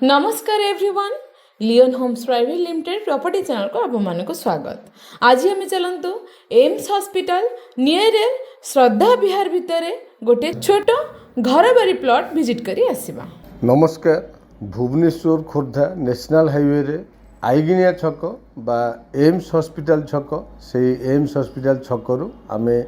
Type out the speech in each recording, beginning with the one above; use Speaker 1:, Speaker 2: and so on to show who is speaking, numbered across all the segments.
Speaker 1: नमस्कार everyone, Leon Homes private limited property channel को आप मान को स्वागत। आज आम चलतु एम्स हॉस्पिटल नियर श्रद्धा विहार भितर गोटे छोट घर बारी प्लॉट विजिट करी आसीबा।
Speaker 2: नमस्कार। भुवनेश्वर खोर्धा नेशनल हाईवे रे आईगिनिया छक बा एम्स हॉस्पिटल छक से एम्स हॉस्पिटल छकरू आमे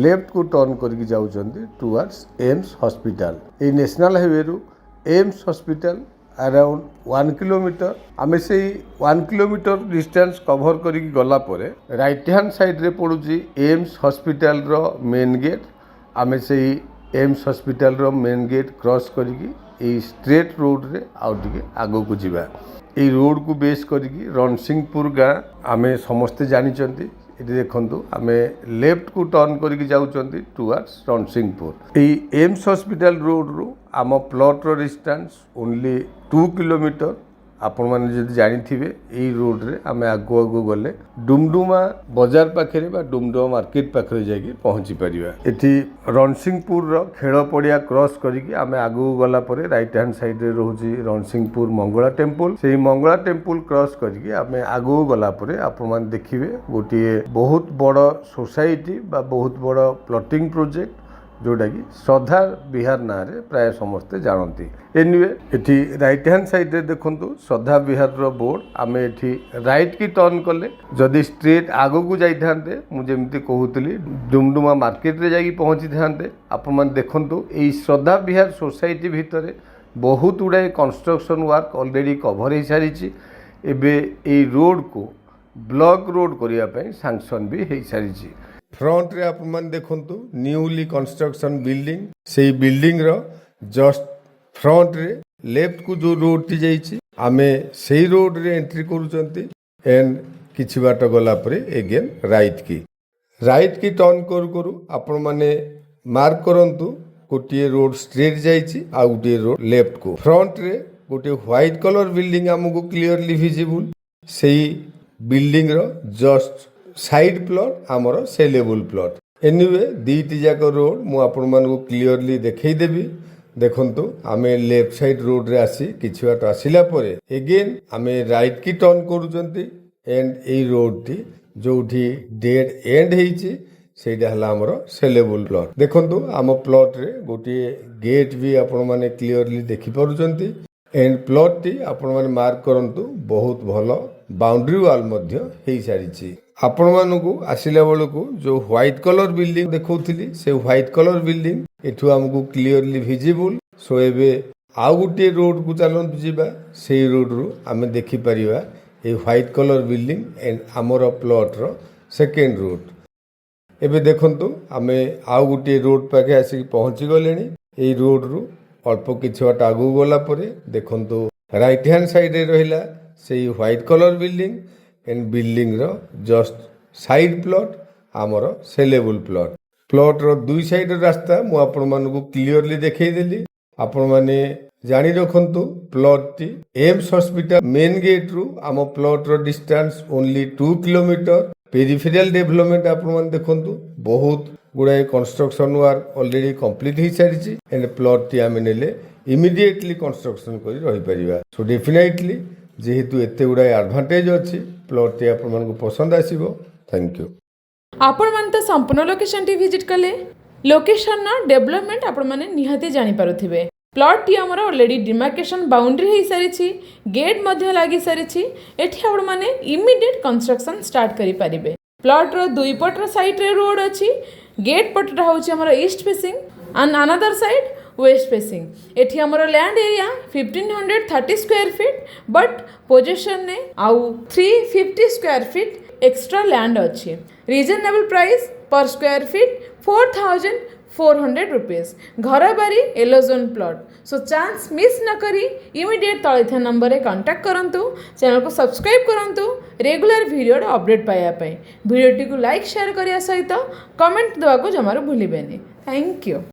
Speaker 2: लेफ्ट को टर्न करके जाउछंती टुवर्ड्स एम्स हॉस्पिटल। ए नेशनल हाईवे रु एम्स हॉस्पिटल अराउंड 1 किलोमीटर आमे से 1 किलोमीटर डिस्टेंस कवर करी गला परे राइट हैंड साइड रे पड़ुची एम्स हॉस्पिटल रो मेन गेट। आमे से एम्स हॉस्पिटल रो मेन गेट क्रॉस करी ए स्ट्रेट रोड रे आउटिके आगो को जीवा। ए रोड को बेस करी रणसिंहपुर गाँ आमे समस्ते जानिचंती। ये देखंतु आमे लेफ्ट को टर्न करके जाउचंती टुवर्ड्स रणसिंहपुर। ए एम्स हॉस्पिटल रोड रो आम प्लॉट रो डिस्टेंस ओनली 2 किलोमीटर। आपण माने जदि जानि थिबे एई रोड रे आमे आगो आगो गले डुमडुमा बाजार पाखे बा डुमडुमा मार्केट पाखे जाके पहुंची परिबा। एठी रणसिंहपुर रो खेल पड़िया क्रॉस करिकि आमे आगो गला परे राइट हैंड साइड रे रहउची रणसिंहपुर मंगला टेम्पल। सेही मंगला टेम्पल क्रॉस करिकि आमे आगो गला परे आपण माने देखिबे गोटिए बहुत बड़ सोसाइटी बा बहुत बड़ प्लॉटिंग प्रोजेक्ट जोटा कि श्रद्धा विहार ना रे प्राय समस्ते जानती। एनिवे एठी राइट हैंड साइड रे देखंतु श्रद्धा विहार रो बोर्ड। आमे एठी राइट की टर्न कले जदि स्ट्रेट आगो को जाई थांते मु जेमति कहूतली डुमडुमा मार्केट रे जाई पहुंची थांते। आपण मन देखंतु एई श्रद्धा विहार सोसाइटी भितरे बहुत गुड़ाए कंस्ट्रक्शन वर्क ऑलरेडी कवर हो सारी। एबे एई रोड को ब्लॉक रोड करिया पई सैंक्शन भी हो सारी। फ्रंट रे आप मन देखंतु न्यूली कंस्ट्रक्शन बिल्डिंग। से बिल्डिंग रो जस्ट फ्रंट रे लेफ्ट को जो रोड टी जाइछि आमे सेही रोड रे एंट्री करूचंती एंड किछि बाट गला परे अगेन राइट की टर्न करू आपण माने मार्क करंतु गोटिए रोड स्ट्रेट जाइछि आ गोटिए रोड लेफ्ट को। फ्रंट रे गोटे व्हाइट कलर बिल्डिंग हमको क्लियरली विजिबल। सेही बिल्डिंग रो जस्ट साइड प्लॉट आमर सेलेबल प्लॉट। एनिवे दीटी जाक रोड मु आपण मानकु क्लियरली देखै देबी। देखंतु आमे लेफ्ट साइड रोड रे आसी किछि बाट आसिला परे अगेन आमे राइट की टर्न करूचंती एंड ए रोड टी जोठी डेड एंड हेछि सेटा हला हमर सेलेबल प्लॉट। देखंतु आम प्लॉट रे गोटी गेट भी आपण माने क्लियरली देखि पारुचंती एंड प्लॉट टी आपण माने मार्क करंतु बहुत भलो बाउंड्री वाल मध्य हेइ सारिछि। आपण मानकु आसिला बेलकु जो व्हाइट कलर बिल्डिंग देखौथिली से व्हाइट कलर बिल्डिंग एठु हमकु क्लियरली विजिबल। सो एबे आउ गुटे रोड को चलंतु जिबा सेही रोड रु आमे देखि परिबा a white colour building and हमर प्लॉट रो सेकेंड रोड। एबे देखंतु आमे आउ गुटे रोड पाके आसी पहुंची गलेनी। ए रोड रु अल्प किछि बाट आगु गला परे देखंतु राइट हैंड साइड रे रहिला सेही white colour building and building रो जस्ट साइड प्लॉट आमर सेलेबल प्लॉट रो दुई साइड रास्ता मु आपण मानकु क्लियरली देखै देली। आपण माने जानि रखंतु प्लॉट टी एम्स हॉस्पिटल मेन गेट रु आम प्लॉट रो distance only 2 kilometre. Peripheral development आपण माने देखंतु बहुत गुड़ाए कंस्ट्रक्शन वर्क ऑलरेडी कंप्लीट हो सारी एंड प्लॉट टी आमे नेले इमिडिएटली कंस्ट्रक्शन करी रही परिबा। सो डेफिनेटली जेहेतु एते गुड़ाए एडवांटेज अछि प्लॉट टी आपण मानकु पसंद आसीबो। Thank you.
Speaker 1: आपण मान तो संपूर्ण लोकेशन टी विजिट कले लोकेशन ना डेवलपमेंट आपण माने निहाती जानि पारुथिबे। प्लॉट टी हमर ऑलरेडी डिमार्केशन बाउंड्री हो सारी गेट मध्य लागी सारी। एठी आपण माने इमिडिएट कंस्ट्रक्शन स्टार्ट करि परिबे। प्लॉट रो दुई पट रो साइड रे रोड अछि। गेट पटरा होछि हमर east facing and another side west facing. एठी हमर land area 1530 square feet but position ने आउ 350 स्क्वायर फीट एक्स्ट्रा लैंड अच्छी। रिजनेबल प्राइस पर स्क्वायर फीट 4400 रुपीज। घर बारी एलोजोन प्लॉट। सो चांस मिस न करी इमीडिएट तले था नंबर रे कांटेक्ट करंतु। चैनल को सब्सक्राइब करंतु रेगुलर वीडियो अपडेट पाया वीडियो टी को लाइक शेयर करिया सहित कमेंट देवा को जमारो भूलिबेनी। Thank you.